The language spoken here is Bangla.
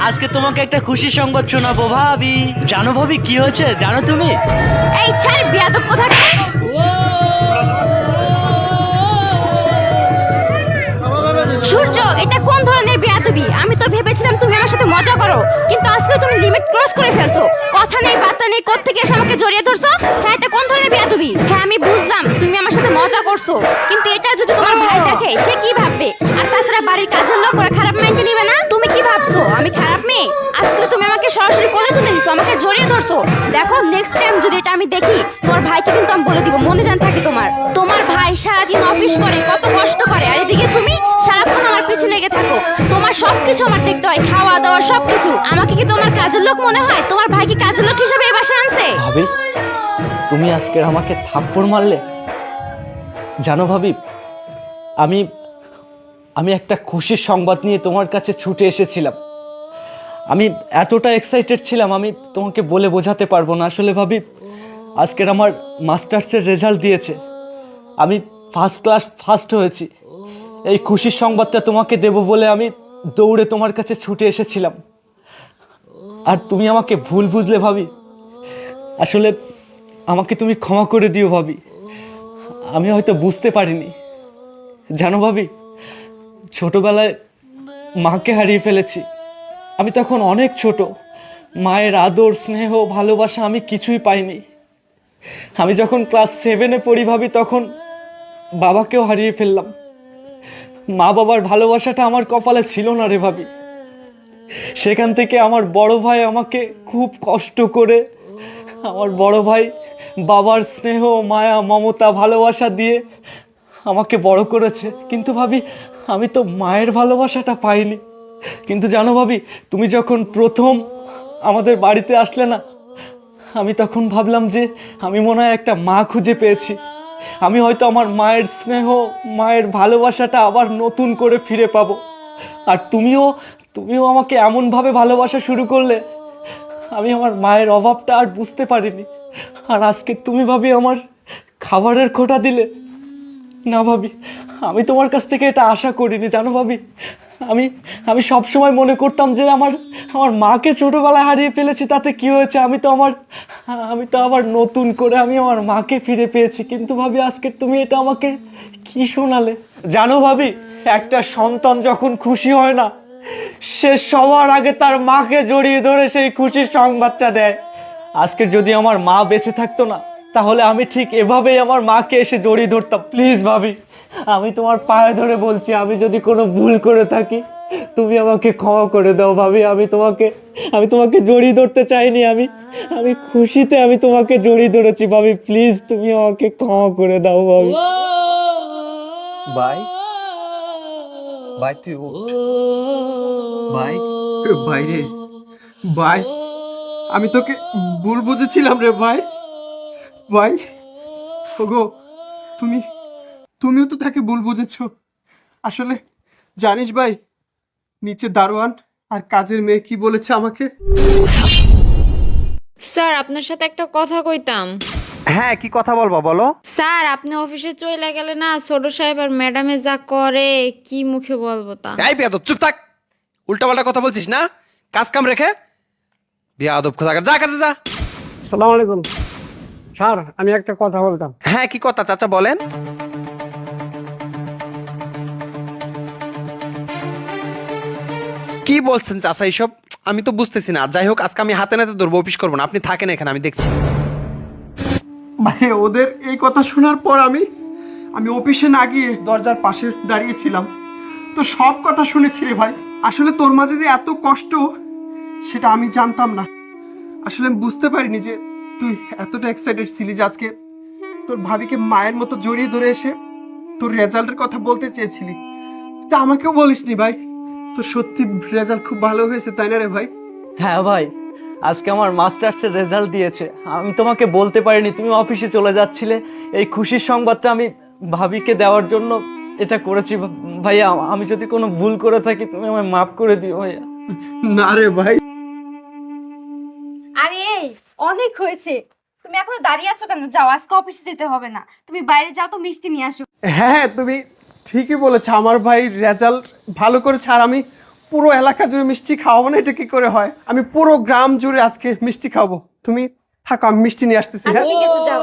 আজকে তোমাকে একটা খুশির সংবাদ শোনাবো ভাবি। জানো ভাবি কি হয়েছে জানো তুমি? এই ছাড় বিয়াদব কোথাকার। সূর্য, এটা কোন ধরনের বেয়াদবি? আমি তো ভেবেছিলাম তুমি আমার সাথে মজা করো, কিন্তু আজকে তুমি লিমিট ক্রস করে ফেলছো। কথা নেই বার্তা নেই, কোত্থেকে এসে আমাকে জড়িয়ে ধরছো। হ্যাঁ, এটা কোন ধরনের বেয়াদবি? হ্যাঁ, আমি বুঝলাম তুমি আমার সাথে মজা করছো, কিন্তু এটা যদি তোমার ভাই দেখে সে কি ভাববে? আর তাছাড়া বাড়ির কাজের লোক ওরা খারাপ মাইন্ডে নিবে না? তুমি কি ভাবছো আমি খারাপ মেয়ে? আজকে তুমি আমাকে সরাসরি কোলে তুলে দিছো, আমাকে জড়িয়ে ধরছো। দেখো, নেক্সট টাইম যদি এটা আমি দেখি তোমার ভাইকে কিন্তু আমি বলে দিব, মনে জান থাকে তোমার। তোমার ভাই সারাদিন অফিস করে কত কষ্ট করে, আর এদিকে তুমি সারাক্ষণ আমার পিছে লেগে থাকো। তোমার সবকিছু আমার দেখতে হয়, খাওয়া দাওয়া সবকিছু। আমাকে কি তোমার কাজের লোক মনে হয়? তোমার ভাই কি কাজের লোক হিসেবে এই বাসায় আনছে? ভাবি, তুমি আজকে আমাকে থাপ্পড় মারলে। জানো ভাবি, আমি আমি একটা খুশির সংবাদ নিয়ে তোমার কাছে ছুটে এসেছিলাম। আমি এতটা এক্সাইটেড ছিলাম, আমি তোমাকে বলে বোঝাতে পারবো না। আসলে ভাবি, আজকের আমার মাস্টার্সের রেজাল্ট দিয়েছে, আমি ফার্স্ট ক্লাস ফার্স্ট হয়েছি। এই খুশির সংবাদটা তোমাকে দেব বলে আমি দৌড়ে তোমার কাছে ছুটে এসেছিলাম, আর তুমি আমাকে ভুল বুঝলে ভাবি। আসলে আমাকে তুমি ক্ষমা করে দিও ভাবি, আমি হয়তো বুঝতে পারিনি। জানো ভাবি, ছোটবেলায় মাকে হারিয়ে ফেলেছি। আমি তখন অনেক ছোট, মায়ের আদর স্নেহ ভালোবাসা আমি কিছুই পাইনি। আমি যখন ক্লাস 7-এ পড়ি ভাবি, তখন বাবাকেও হারিয়ে ফেললাম। মা বাবার ভালোবাসাটা আমার কপালে ছিল না রে ভাবি। সেখান থেকে আমার বড় ভাই আমাকে খুব কষ্ট করে, আমার বড় ভাই বাবার স্নেহ মায়া মমতা ভালোবাসা দিয়ে আমাকে বড় করেছে। কিন্তু ভাবি, আমি তো মায়ের ভালোবাসাটা পাইনি। কিন্তু জানো ভাবি, তুমি যখন প্রথম আমাদের বাড়িতে আসলে না, আমি তখন ভাবলাম যে আমি মনে হয় একটা মা খুঁজে পেয়েছি। আমি হয়তো আমার মায়ের স্নেহ মায়ের ভালোবাসাটা আবার নতুন করে ফিরে পাবো। আর তুমিও আমাকে এমনভাবে ভালোবাসা শুরু করলে, আমি আমার মায়ের অভাবটা আর বুঝতে পারিনি। আর আজকে তুমি ভাবি আমার খাবারের খোঁটা দিলে। না ভাবি, আমি তোমার কাছ থেকে এটা আশা করিনি। জানো ভাবি, আমি আমি সবসময় মনে করতাম যে আমার মাকে ছোটবেলায় হারিয়ে ফেলেছি, তাতে কি হয়েছে, আমি তো আবার নতুন করে আমি আমার মাকে ফিরে পেয়েছি। কিন্তু ভাবি, আজকে তুমি এটা আমাকে কি শোনালে? জানো ভাবি, একটা সন্তান যখন খুশি হয় না, সে সবার আগে তার মাকে জড়িয়ে ধরে সেই খুশির সংবাদটা দেয়। আজকে যদি আমার মা বেঁচে থাকতো না, তাহলে আমি ঠিক এভাবেই আমার মাকে এসে জড়িয়ে ধরতাম। প্লিজ ভাবি, আমি তোমার পায়ে ধরে বলছি, আমি যদি কোনো ভুল করে থাকি তুমি আমাকে ক্ষমা করে দাও ভাবি। আমি তোমাকে জড়িয়ে ধরতে চাইনি, আমি খুশিতে আমি তোমাকে জড়িয়ে ধরেছি ভাবি। প্লিজ তুমি আমাকে ক্ষমা করে দাও ভাবি। ভাই ভাই তুই ওঠ ভাই। ভাই রে ভাই, আমি তোকে ভুল বুঝেছিলাম রে ভাই। ভাই ওগো, তুমিও তো তাকে ভুল বুঝেছো। আসলে জানিস ভাই, নিচে দারোয়ান আর কাজের মেয়ে কি বলেছে আমাকে? স্যার, আপনার সাথে একটা কথা কইতাম। হ্যাঁ, কি কথা বলবা বলো। স্যার, আপনি অফিসে চলে গেলে না, ছোট সাহেব আর ম্যাডামে যা করে কি মুখে বলবো তা। এই বেয়াদব, চুপ থাক। উল্টাপাল্টা কথা বলছিস না, কাজ কাম রেখে। বেয়াদব কোথাকার, যা কাজে যা। সালাম আলাইকুম স্যার, আমি একটা কথা বলতাম। হ্যাঁ, কি কথা চাচা বলেন। কি বলছেন চাচা এইসব? আমি তো বুঝতেছি না। যাই হোক, আজকে আমি হাতে নাতে ধরবো, অফিস করবো না। আপনি থাকেন এখানে, আমি দেখছি। মানে ওদের এই কথা শোনার পর আমি অফিসে না গিয়ে দরজার পাশে দাঁড়িয়েছিলাম, তো সব কথা শুনেছি রে ভাই। আসলে তোর মাঝে যে এত কষ্ট, সেটা আমি জানতাম না। আসলে আমি বুঝতে পারিনি যে তুই এতটা এক্সাইটেড ছিলি যে আজকে তোর ভাবিকে মায়ের মতো জড়িয়ে ধরে এসে তোর রেজাল্টের কথা বলতে চেয়েছিলি। তা আমাকেও বলিসনি ভাই। তো সত্যি রেজাল্ট খুব ভালো হয়েছে, তাই না রে ভাই? হ্যাঁ ভাই, আজকে আমার মাস্টার্সের রেজাল্ট দিয়েছে। আমি তোমাকে বলতে পারিনি, তুমি অফিসে চলে যাচ্ছিলে। এই খুশির সংবাদটা আমি ভাবিকে দেওয়ার জন্য এটা করেছি। ভাইয়া, আমি যদি কোনো ভুল করে থাকি তুমি আমায় মাফ করে দিও ভাইয়া। না রে ভাই। আরে এই অনেক হয়েছে, তুমি এখনো দাঁড়িয়ে আছো কেন? যাও, আজকে অফিসে যেতে হবে না। তুমি বাইরে যাও তো, মিষ্টি নিয়ে আসো। হ্যাঁ, তুমি ঠিকই বলেছ। আমার ভাই রেজাল্ট ভালো করেছে, আর আমি পুরো এলাকা জুড়ে মিষ্টি খাওয়াবো না, এটা কি করে হয়? আমি পুরো গ্রাম জুড়ে আজকে মিষ্টি খাওয়াবো। তুমি থাকো, আমি মিষ্টি নিয়ে আসতেছি। আচ্ছা হ্যাঁ ঠিক আছে যাও।